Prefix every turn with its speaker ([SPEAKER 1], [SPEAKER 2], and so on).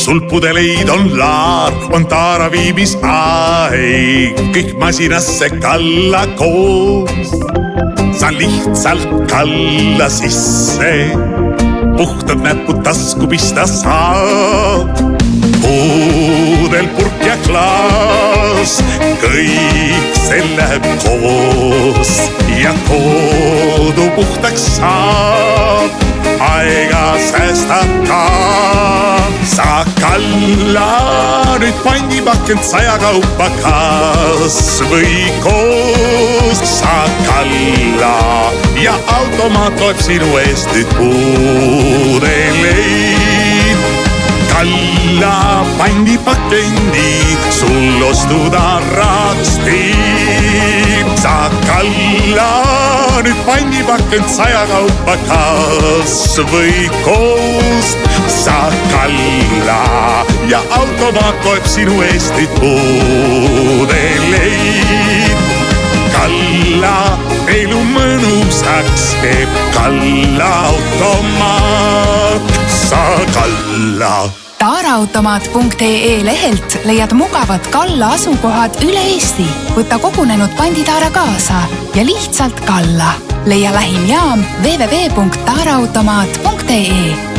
[SPEAKER 1] sul pudeleid on laar, on Taara viibis aeg, kõik masinasse kalla koos. Saan lihtsalt kalla sisse, puhtad näpud tasku pista saab. Pudel, purk ja klaas, kõik see läheb koos ja kodu puhtaks saab. Aega säästab ka. Sa kalla nüüd pandipakend 100 kaupa kas või koos. Sa kalla ja automaat loeb sinu eest nüüd pudeleid. Kalla pandipakendi, sul ostuda raksti. Sa kalla nüüd pandipakend 100 kaupa kas või koos. Sa kalla ja automaat loeb sinu eest nüüd pudeleid. Kalla elu mõnusaks teeb Kalla automaat. Sa kalla.
[SPEAKER 2] Taaraautomaat.ee lehelt leiad mugavad Kalla asukohad üle Eesti. Võta kogunenud panditaara kaasa ja lihtsalt kalla. Leia lähim jaam www.taaraautomaat.ee.